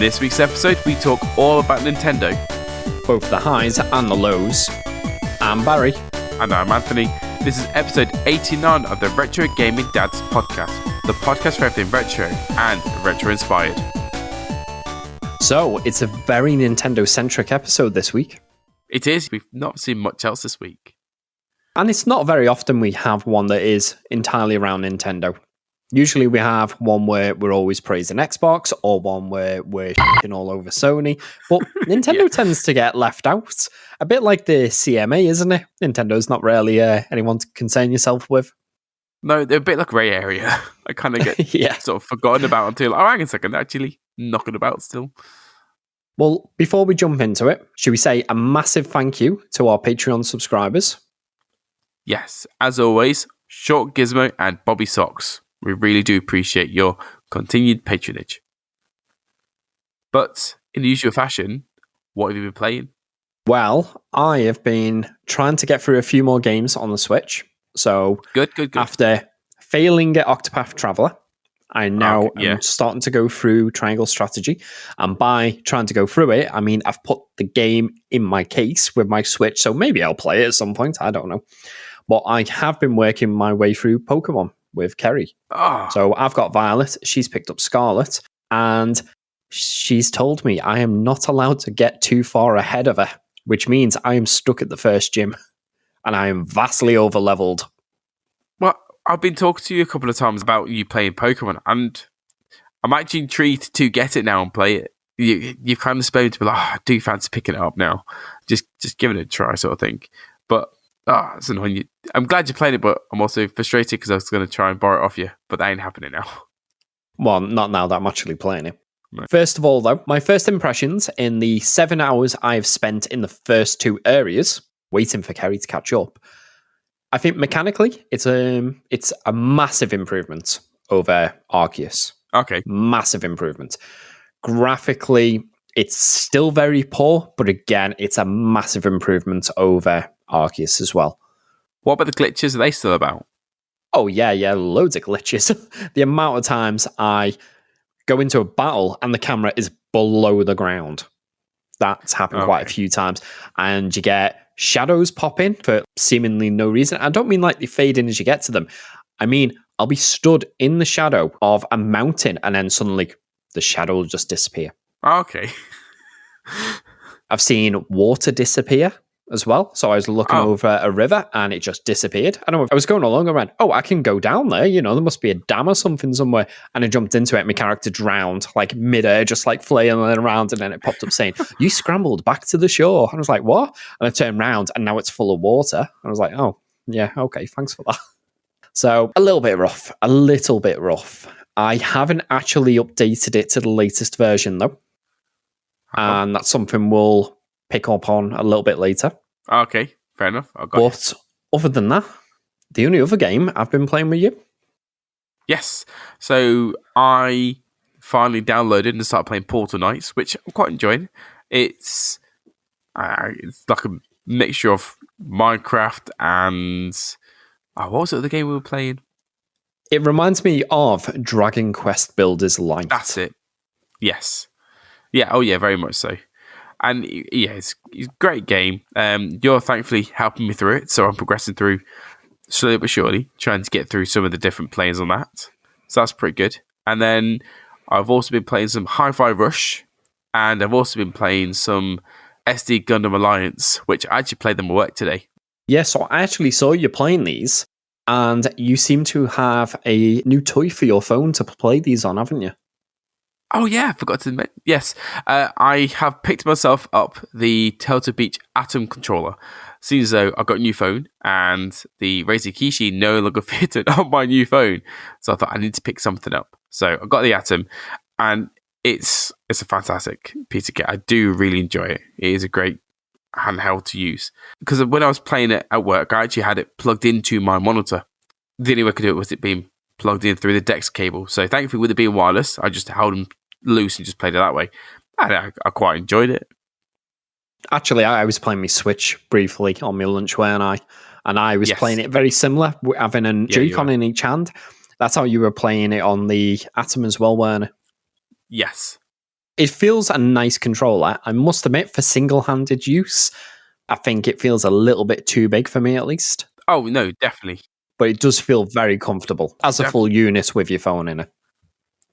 this week's episode, we talk all about Nintendo. Both the highs and the lows. I'm Barry. And I'm Anthony. This is episode 89 of the Retro Gaming Dads podcast, the podcast for everything retro and retro-inspired. So, it's a very Nintendo-centric episode this week. It is. We've not seen much else this week. And it's not very often we have one that is entirely around Nintendo. Usually we have one where we're always praising Xbox or one where we're shitting all over Sony. But Nintendo tends to get left out. A bit like the CMA, isn't it? Nintendo's not really anyone to concern yourself with. No, they're a bit like grey area. I kind of get sort of forgotten about until, hang on a second, they're actually knocking about still. Well, before we jump into it, should we say a massive thank you to our Patreon subscribers? Yes, as always, Short Gizmo and Bobby Socks. We really do appreciate your continued patronage. But in the usual fashion, what have you been playing? Well, I have been trying to get through a few more games on the Switch. So good. After failing at Octopath Traveler, I now am starting to go through Triangle Strategy. And by trying to go through it, I mean I've put the game in my case with my Switch, so maybe I'll play it at some point. I don't know. But I have been working my way through Pokémon with Kerry. So I've got Violet, she's picked up Scarlet, and she's told me I am not allowed to get too far ahead of her, which means I am stuck at the first gym, and I am vastly over-leveled. Well, I've been talking to you a couple of times about you playing Pokemon, and I'm actually intrigued to get it now and play it. You've kind of spoken to me like, I do fancy picking it up now. Just give it a try sort of thing. But it's annoying. I'm glad you played it, but I'm also frustrated because I was going to try and borrow it off you, but that ain't happening now. Well, not now that I'm actually playing it. Right. First of all, though, my first impressions in the 7 hours I've spent in the first two areas, waiting for Kerry to catch up, I think mechanically, it's a massive improvement over Arceus. Okay. Massive improvement. Graphically, it's still very poor, but again, it's a massive improvement over Arceus as well. What about the glitches? Are they still about? Oh, yeah, loads of glitches. The amount of times I go into a battle and the camera is below the ground. That's happened quite a few times. And you get shadows pop in for seemingly no reason. I don't mean like they fade in as you get to them. I mean, I'll be stood in the shadow of a mountain and then suddenly the shadow will just disappear. Okay. I've seen water disappear as well. So I was looking over a river and it just disappeared. And I was going along and went, I can go down there. There must be a dam or something somewhere. And I jumped into it and my character drowned like midair, just like flailing around. And then it popped up saying, you scrambled back to the shore. And I was like, what? And I turned around and now it's full of water. And I was like, oh, yeah, okay, thanks for that. So a little bit rough. I haven't actually updated it to the latest version though. And that's something we'll pick up on a little bit later. Okay, fair enough. But other than that, the only other game I've been playing with you. Yes. So I finally downloaded and started playing Portal Knights, which I'm quite enjoying. It's like a mixture of Minecraft and what was the other game we were playing? It reminds me of Dragon Quest Builders Light. That's it. Yes. Yeah. Oh, yeah. Very much so. And yeah, it's a great game. You're thankfully helping me through it, so I'm progressing through slowly but surely, trying to get through some of the different planes on that. So that's pretty good. And then I've also been playing some Hi-Fi Rush, and I've also been playing some SD Gundam Alliance, which I actually played them at work today. Yeah, so I actually saw you playing these, and you seem to have a new toy for your phone to play these on, haven't you? Oh yeah, I forgot to admit. Yes, I have picked myself up the Turtle Beach Atom controller. Seeing as though I've got a new phone and the Razer Kishi no longer fitted on my new phone, so I thought I need to pick something up. So I got the Atom, and it's a fantastic piece of kit. I do really enjoy it. It is a great handheld to use because when I was playing it at work, I actually had it plugged into my monitor. The only way I could do it was it being plugged in through the DeX cable. So thankfully, with it being wireless, I just held them loose and just played it that way. And I quite enjoyed it. Actually, I was playing my Switch briefly on my lunch, weren't I? And I was playing it very similar, having a Joy-Con in each hand. That's how you were playing it on the Atom as well, weren't it? Yes. It feels a nice controller. I must admit, for single-handed use, I think it feels a little bit too big for me, at least. Oh, no, definitely. But it does feel very comfortable as a full unit with your phone in it.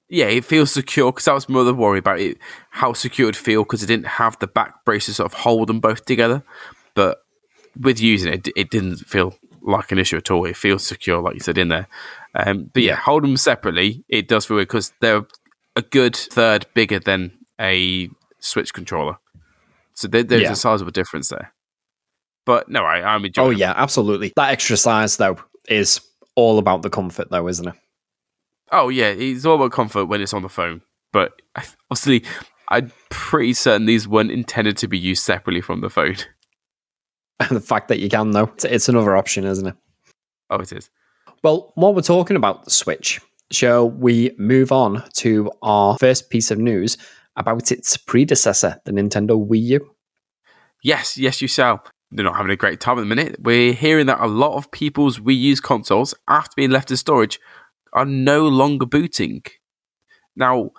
Yeah, it feels secure, because that was my other worry about it, how secure it would feel, because it didn't have the back brace to sort of hold them both together. But with using it, it didn't feel like an issue at all. It feels secure, like you said in there. But yeah, hold them separately, it does feel weird, because they're a good third bigger than a Switch controller. So there's a sizable difference there. But no, I'm enjoying it. Oh, yeah, absolutely. That extra size, though, is all about the comfort, though, isn't it? Oh, yeah, it's all about comfort when it's on the phone. But obviously, I'm pretty certain these weren't intended to be used separately from the phone. The fact that you can, though, it's another option, isn't it? Oh, it is. Well, while we're talking about the Switch, shall we move on to our first piece of news about its predecessor, the Nintendo Wii U? Yes, you shall. They're not having a great time at the minute. We're hearing that a lot of people's Wii U's consoles, after being left in storage, are no longer booting. Now,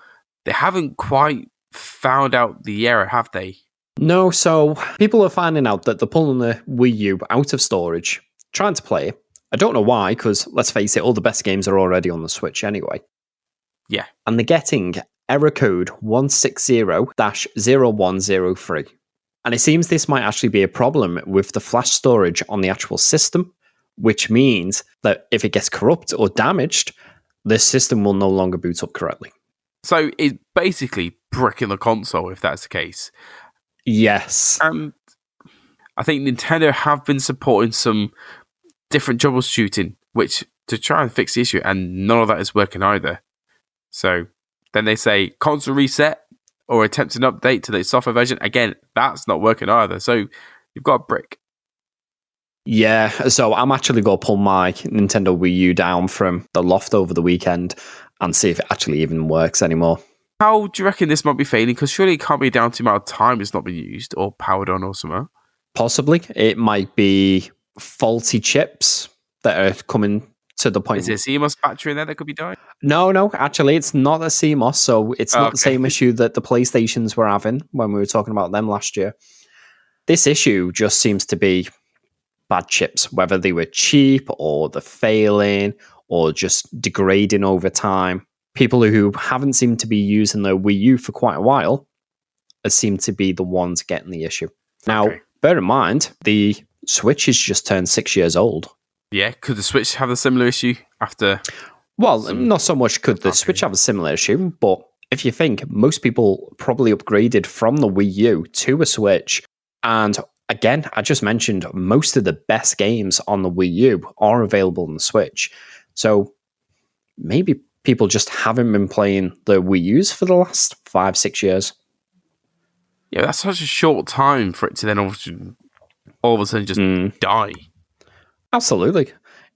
they haven't quite found out the error, have they? No, so people are finding out that they're pulling the Wii U out of storage, trying to play it. I don't know why, because let's face it, all the best games are already on the Switch anyway. Yeah. And they're getting error code 160-0103. And it seems this might actually be a problem with the flash storage on the actual system, which means that if it gets corrupt or damaged, the system will no longer boot up correctly. So it's basically bricking the console, if that's the case. Yes. And I think Nintendo have been supporting some different troubleshooting, which to try and fix the issue, and none of that is working either. So then they say console reset or attempt an update to the software version. Again, that's not working either. So you've got a brick. Yeah, so I'm actually going to pull my Nintendo Wii U down from the loft over the weekend and see if it actually even works anymore. How do you reckon this might be failing? Because surely it can't be down to the amount of time it's not been used or powered on or something. Possibly. It might be faulty chips that are coming to the point. Is there a CMOS battery in there that could be dying? No, actually, it's not a CMOS, so it's not the same issue that the PlayStations were having when we were talking about them last year. This issue just seems to be bad chips, whether they were cheap or they're failing or just degrading over time. People who haven't seemed to be using their Wii U for quite a while seem to be the ones getting the issue. Now, bear in mind, the Switch has just turned 6 years old. Yeah, could the Switch have a similar issue after? Well, not so much could the Switch have a similar issue, but if you think, most people probably upgraded from the Wii U to a Switch. And again, I just mentioned most of the best games on the Wii U are available on the Switch. So maybe people just haven't been playing the Wii U's for the last 5-6 years. Yeah, that's such a short time for it to then all of a sudden just die. Absolutely.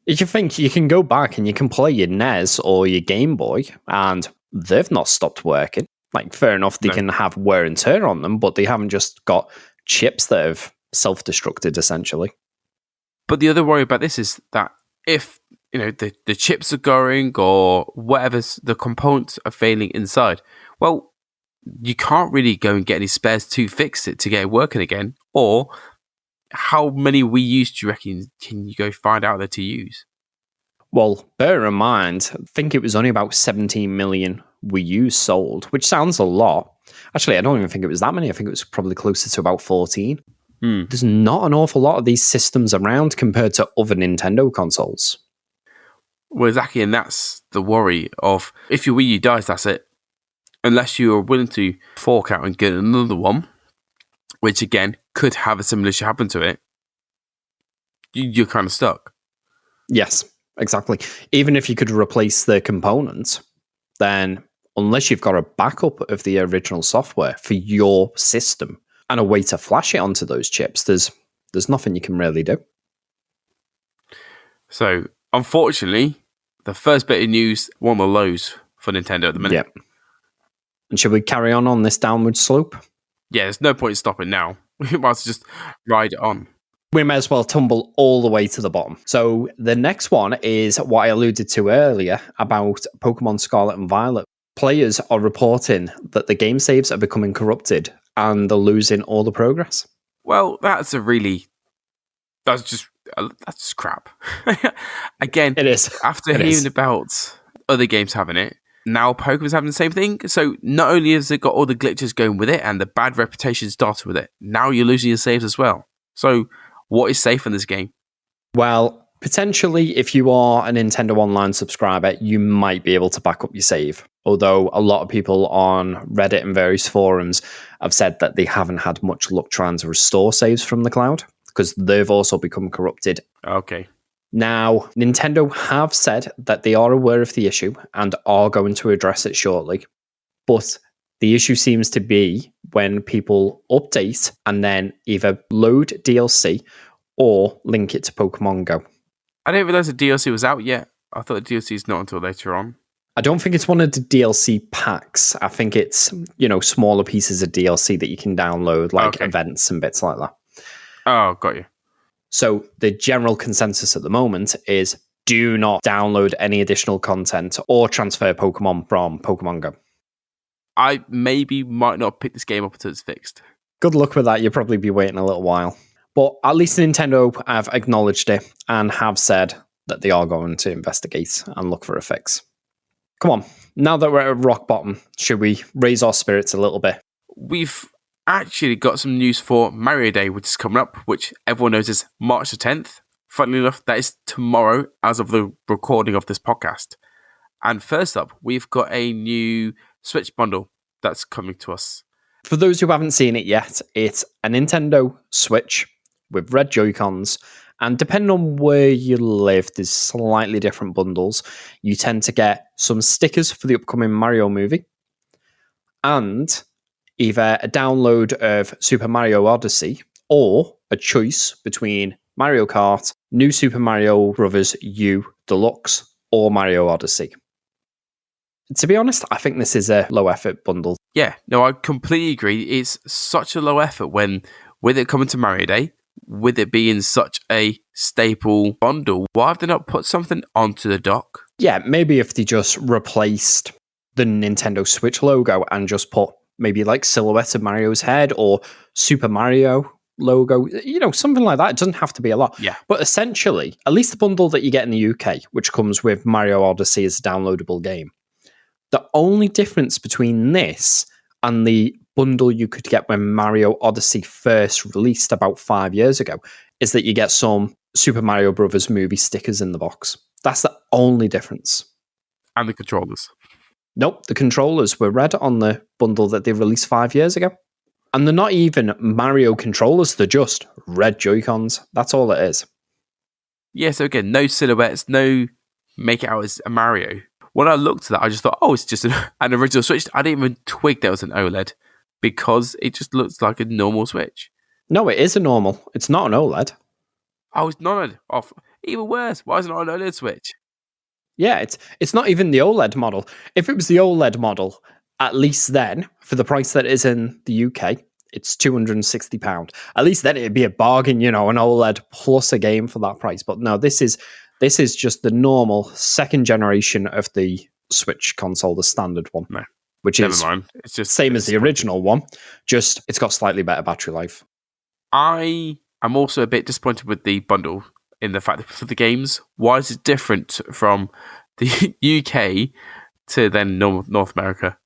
If you think you can go back and you can play your NES or your Game Boy and they've not stopped working. Like, fair enough, they can have wear and tear on them, but they haven't just got chips that have self-destructed, essentially. But the other worry about this is that if the chips are going or whatever, the components are failing inside, well, you can't really go and get any spares to fix it to get it working again. Or how many Wii U's do you reckon can you go find out there to use? Well, bear in mind, I think it was only about 17 million Wii U's sold, which sounds a lot. Actually, I don't even think it was that many. I think it was probably closer to about 14. There's not an awful lot of these systems around compared to other Nintendo consoles. Well, exactly, and that's the worry of if your Wii U dies, that's it. Unless you are willing to fork out and get another one, which again could have a similar issue happen to it, you're kind of stuck. Yes, exactly. Even if you could replace the components, then unless you've got a backup of the original software for your system and a way to flash it onto those chips, there's nothing you can really do. So, unfortunately, the first bit of news, one of the lows for Nintendo at the minute. Yep. And should we carry on this downward slope? Yeah, there's no point in stopping now. We might as well just ride it on. We may as well tumble all the way to the bottom. So the next one is what I alluded to earlier about Pokemon Scarlet and Violet. Players are reporting that the game saves are becoming corrupted and they're losing all the progress. Well, that's just crap. Again, It is. After hearing about other games having it, now Pokemon's having the same thing. So not only has it got all the glitches going with it and the bad reputation started with it, now you're losing your saves as well. So what is safe in this game? Well, potentially, if you are a Nintendo Online subscriber, you might be able to back up your save. Although a lot of people on Reddit and various forums have said that they haven't had much luck trying to restore saves from the cloud because they've also become corrupted. Okay. Now, Nintendo have said that they are aware of the issue and are going to address it shortly. But the issue seems to be when people update and then either load DLC or link it to Pokemon Go. I didn't realize the DLC was out yet. I thought the DLC is not until later on. I don't think it's one of the DLC packs. I think it's, smaller pieces of DLC that you can download, like events and bits like that. Oh, got you. So the general consensus at the moment is do not download any additional content or transfer Pokemon from Pokemon Go. I might not pick this game up until it's fixed. Good luck with that. You'll probably be waiting a little while. But at least Nintendo have acknowledged it and have said that they are going to investigate and look for a fix. Come on, now that we're at rock bottom, should we raise our spirits a little bit? We've actually got some news for Mario Day, which is coming up, which everyone knows is March the 10th. Funnily enough, that is tomorrow as of the recording of this podcast. And first up, we've got a new Switch bundle that's coming to us. For those who haven't seen it yet, it's a Nintendo Switch with red Joy-Cons. And depending on where you live, there's slightly different bundles. You tend to get some stickers for the upcoming Mario movie and either a download of Super Mario Odyssey or a choice between Mario Kart, New Super Mario Bros. U Deluxe, or Mario Odyssey. To be honest, I think this is a low-effort bundle. Yeah, no, I completely agree. It's such a low effort when, with it coming to Mario Day, with it being such a staple bundle, why have they not put something onto the dock? Yeah, maybe if they just replaced the Nintendo Switch logo and just put maybe like silhouette of Mario's head or Super Mario logo, something like that. It doesn't have to be a lot. Yeah. But essentially, at least the bundle that you get in the UK, which comes with Mario Odyssey as a downloadable game, the only difference between this and the bundle you could get when Mario Odyssey first released about 5 years ago is that you get some Super Mario Brothers movie stickers in the box. That's the only difference. And the controllers. Nope, the controllers were red on the bundle that they released 5 years ago. And they're not even Mario controllers, they're just red Joy-Cons. That's all it is. Yeah, so again, no silhouettes, no make it out as a Mario. When I looked at that, I just thought, it's just an original Switch. I didn't even twig that was an OLED because it just looks like a normal Switch. No, it is a normal. It's not an OLED. Oh, it's not an off. Even worse, why is it not an OLED Switch? Yeah, it's not even the OLED model. If it was the OLED model, at least then, for the price that it is in the UK, it's £260. At least then it'd be a bargain, an OLED plus a game for that price. But no, this is just the normal second generation of the Switch console, the standard one. No, which never is mind. It's just same as the original one, just it's got slightly better battery life. I am also a bit disappointed with the bundle in the fact that for the games, why is it different from the UK to then North America?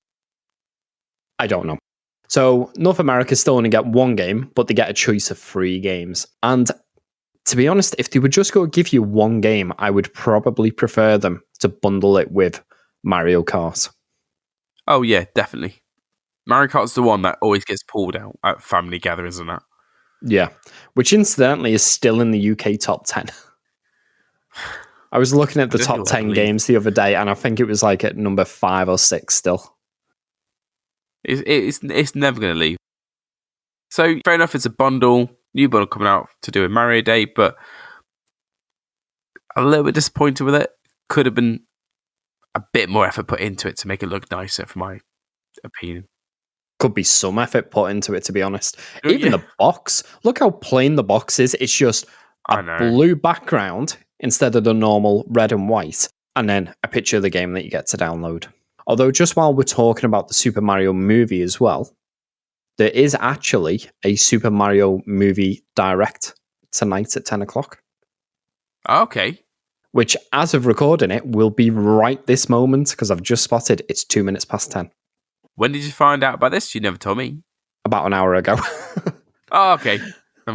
I don't know. So North America still only get one game, but they get a choice of 3 games. And to be honest, if they would just go give you one game, I would probably prefer them to bundle it with Mario Kart. Oh yeah, definitely. Mario Kart's the one that always gets pulled out at family gatherings and that. Yeah, which incidentally is still in the UK top 10. I was looking at the top 10 games the other day, and I think it was like at number 5 or 6 still. It's never going to leave. So fair enough, it's a bundle, new bundle coming out to do with Mario Day, but a little bit disappointed with it. Could have been a bit more effort put into it to make it look nicer, for my opinion. Could be some effort put into it, to be honest. Even the box, look how plain the box is. It's just a blue background instead of the normal red and white, and then a picture of the game that you get to download. Although, just while we're talking about the Super Mario movie as well, there is actually a Super Mario movie direct tonight at 10 o'clock. Okay. Which, as of recording it, will be right this moment because I've just spotted it's 2 minutes past 10. When did you find out about this? You never told me. About an hour ago. Oh, okay.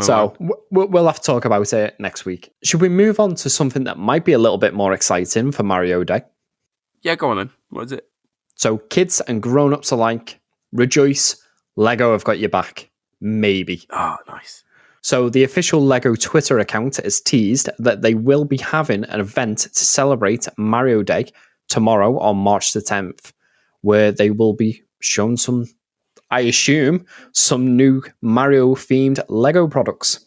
So we'll have to talk about it next week. Should we move on to something that might be a little bit more exciting for Mario Day? Yeah, go on then. What is it? So kids and grown-ups alike, rejoice. Lego have got your back. Maybe. Oh, nice. So the official Lego Twitter account has teased that they will be having an event to celebrate Mario Day tomorrow on March the 10th, where they will be shown some, I assume, some new Mario-themed Lego products.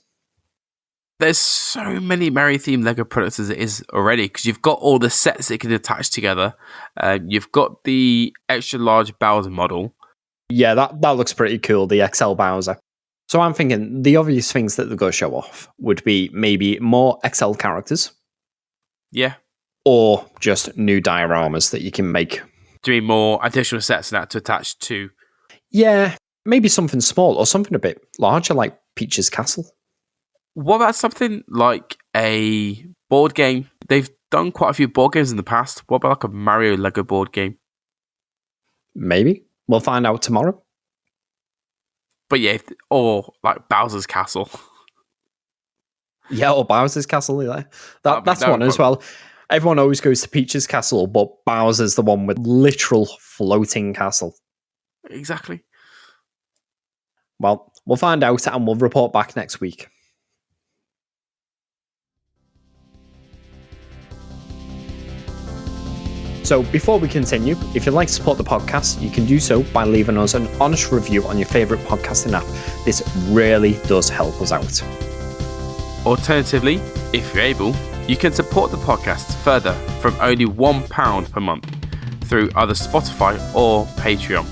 There's so many Mario-themed Lego products as it is already, because you've got all the sets that you can attach together. You've got the extra large Bowser model. Yeah, that looks pretty cool, the XL Bowser. So I'm thinking the obvious things that they're going to show off would be maybe more XL characters. Yeah. Or just new dioramas that you can make. Do you mean more additional sets and that to attach to? Yeah, maybe something small or something a bit larger like Peach's Castle. What about something like a board game? They've done quite a few board games in the past. What about like a Mario Lego board game? Maybe. We'll find out tomorrow. But yeah, or like Bowser's Castle. Yeah, or Bowser's Castle. Yeah. That's one as well. Everyone always goes to Peach's Castle, but Bowser's the one with literal floating castle. Exactly. Well, we'll find out and we'll report back next week. So before we continue, if you'd like to support the podcast, you can do so by leaving us an honest review on your favourite podcasting app. This really does help us out. Alternatively, if you're able, you can support the podcast further from only £1 per month through either Spotify or Patreon,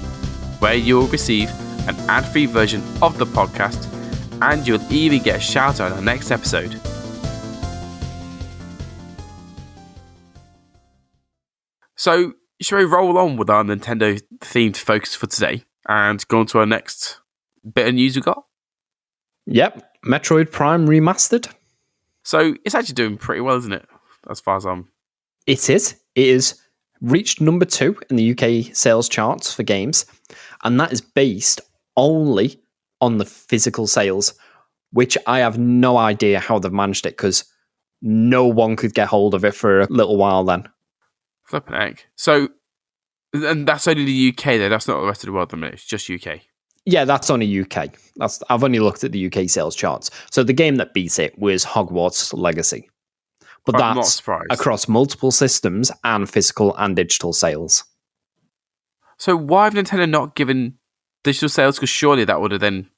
where you will receive an ad-free version of the podcast and you'll even get a shout out on the next episode. So, shall we roll on with our Nintendo themed focus for today and go on to our next bit of news we got? Yep, Metroid Prime Remastered. So, it's actually doing pretty well, isn't it? As far as I'm... It is. It is reached number 2 in the UK sales charts for games, and that is based only on the physical sales, which I have no idea how they've managed it, because no one could get hold of it for a little while then. Flipping heck. So, and that's only the UK though, that's not the rest of the world at the minute, it's just UK. Yeah, that's only UK. I've only looked at the UK sales charts. So the game that beat it was Hogwarts Legacy. But I'm not that's surprised. Across multiple systems and physical and digital sales. So why have Nintendo not given digital sales? Because surely that would have then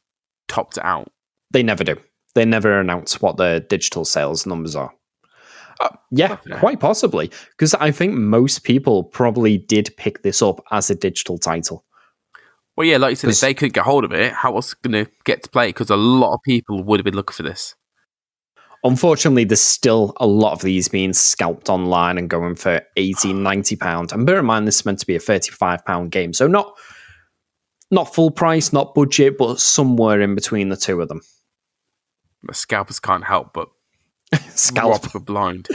topped it out. They never do. They never announce what the digital sales numbers are. Yeah, quite possibly. Because I think most people probably did pick this up as a digital title. Well, yeah, like you said, if they couldn't get hold of it, how was it going to get to play? Because a lot of people would have been looking for this. Unfortunately, there's still a lot of these being scalped online and going for £80, £90. And bear in mind, this is meant to be a £35 game. So not full price, not budget, but somewhere in between the two of them. The scalpers can't help but Scalp blind.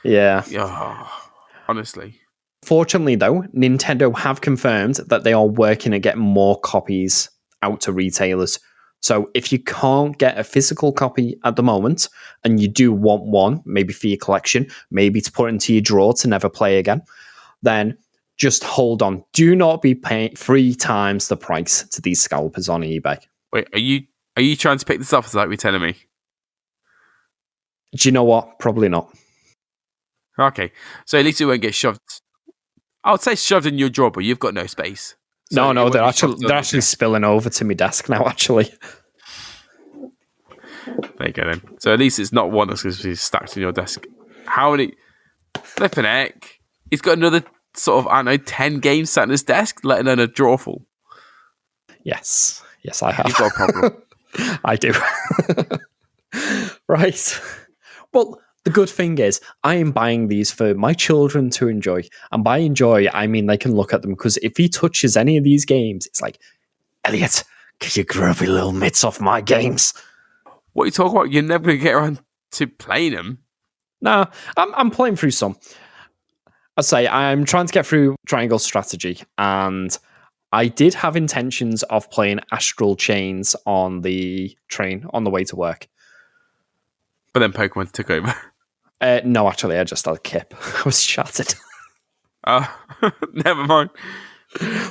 Yeah. Oh, honestly. Fortunately, though, Nintendo have confirmed that they are working to get more copies out to retailers. So if you can't get a physical copy at the moment and you do want one, maybe for your collection, maybe to put into your drawer to never play again, then just hold on. Do not be paying 3 times the price to these scalpers on eBay. Wait, are you trying to pick this up? Is that what you're telling me? Do you know what? Probably not. Okay, so at least it won't get shoved. I would say shoved in your drawer, but you've got no space. So no, they're actually spilling over to my desk now, actually. There you go then. So at least it's not one that's going to be stacked in your desk. How many... Flipping heck. He's got another sort of, 10 games sat in his desk, let alone a drawer full. Yes, I have. You've got a problem. I do. Right. Well, The good thing is, I am buying these for my children to enjoy. And by enjoy, I mean they can look at them, because if he touches any of these games, it's like, Elliot, get your grubby little mitts off my games. What are you talking about? You're never going to get around to playing them. No, I'm playing through some. I say I'm trying to get through Triangle Strategy, and I did have intentions of playing Astral Chains on the train on the way to work. But then Pokemon took over. No, actually, I just had a kip. I was shattered. Oh, never mind.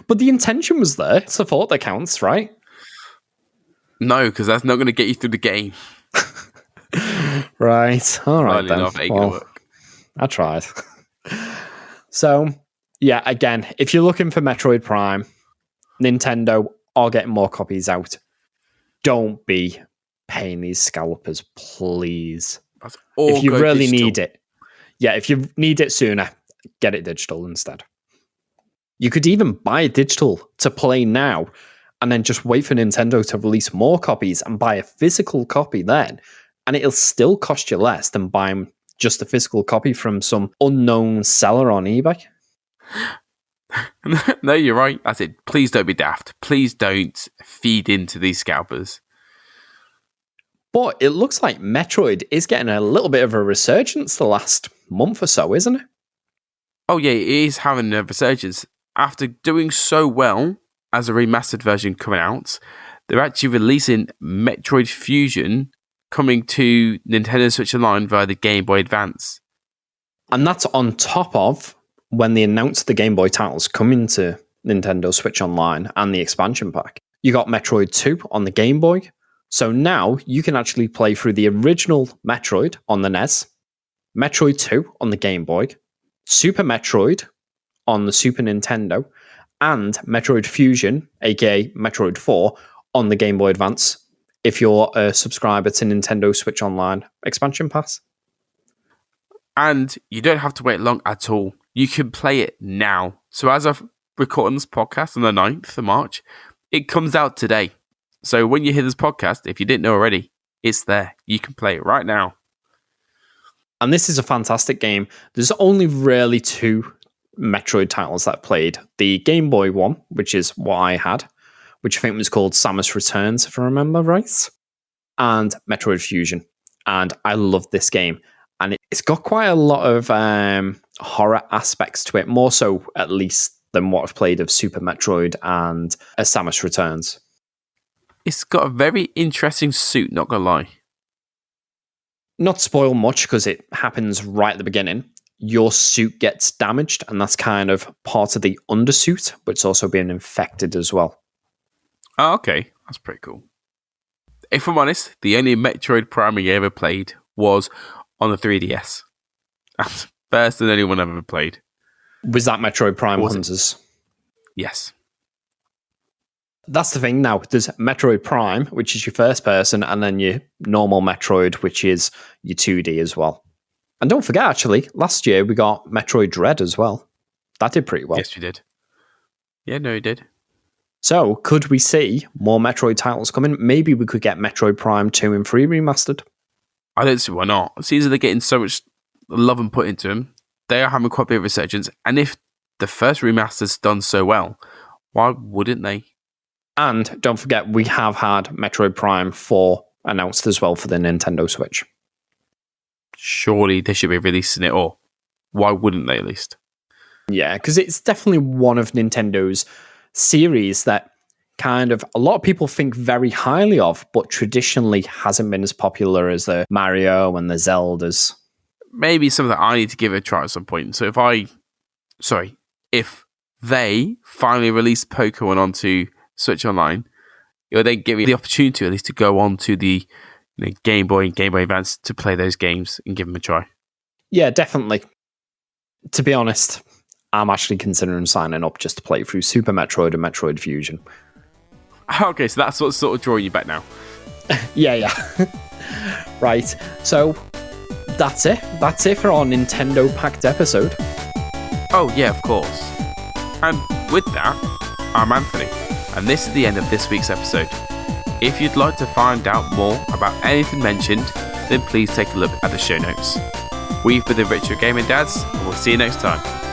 But the intention was there. It's a thought that counts, right? No, because that's not going to get you through the game. Right. All right, then. Well, I tried. So, yeah, again, if you're looking for Metroid Prime, Nintendo are getting more copies out. Don't be paying these scalpers, please. If you really need it. Yeah, if you need it sooner, get it digital instead. You could even buy it digital to play now and then just wait for Nintendo to release more copies and buy a physical copy then. And it'll still cost you less than buying just a physical copy from some unknown seller on eBay. No, you're right. That's it. Please don't be daft. Please don't feed into these scalpers. But it looks like Metroid is getting a little bit of a resurgence the last month or so, isn't it? Oh, yeah, it is having a resurgence. After doing so well as a remastered version coming out, they're actually releasing Metroid Fusion coming to Nintendo Switch Online via the Game Boy Advance. And that's on top of when they announced the Game Boy titles coming to Nintendo Switch Online and the expansion pack. You got Metroid 2 on the Game Boy. So now you can actually play through the original Metroid on the NES, Metroid 2 on the Game Boy, Super Metroid on the Super Nintendo, and Metroid Fusion, aka Metroid 4, on the Game Boy Advance, if you're a subscriber to Nintendo Switch Online expansion pass. And you don't have to wait long at all. You can play it now. So as of recording this podcast on the 9th of March, it comes out today. So when you hear this podcast, if you didn't know already, it's there. You can play it right now. And this is a fantastic game. There's only really 2 Metroid titles that I played. The Game Boy one, which is what I had, which I think was called Samus Returns, if I remember right, and Metroid Fusion. And I love this game. And it's got quite a lot of horror aspects to it, more so at least than what I've played of Super Metroid and Samus Returns. It's got a very interesting suit, not gonna lie. Not spoil much because it happens right at the beginning. Your suit gets damaged, and that's kind of part of the undersuit, but it's also being infected as well. Oh, okay. That's pretty cool. If I'm honest, the only Metroid Prime I ever played was on the 3DS. That's first and only one I've ever played. Was that Metroid Prime Hunters? Yes. That's the thing now. There's Metroid Prime, which is your first person, and then your normal Metroid, which is your 2D as well. And don't forget, actually, last year we got Metroid Dread as well. That did pretty well. Yes, we did. Yeah, no, it did. So, could we see more Metroid titles coming? Maybe we could get Metroid Prime 2 and 3 remastered. I don't see why not. It seems that they're getting so much love and put into them. They are having quite a bit of resurgence. And if the first remaster's done so well, why wouldn't they? And don't forget, we have had Metroid Prime 4 announced as well for the Nintendo Switch. Surely they should be releasing it, or why wouldn't they at least? Yeah, because it's definitely one of Nintendo's series that kind of a lot of people think very highly of, but traditionally hasn't been as popular as the Mario and the Zeldas. Maybe something that I need to give it a try at some point. So if they finally release Pokémon onto Switch Online, it would then give me the opportunity at least to go on to the Game Boy and Game Boy Advance to play those games and give them a try. Yeah, definitely. To be honest, I'm actually considering signing up just to play through Super Metroid and Metroid Fusion. Okay, so that's what's sort of drawing you back now. Yeah. Right, so that's it. That's it for our Nintendo Packed episode. Oh, yeah, of course. And with that, I'm Anthony, and this is the end of this week's episode. If you'd like to find out more about anything mentioned, then please take a look at the show notes. We've been the Retro Gaming Dads, and we'll see you next time.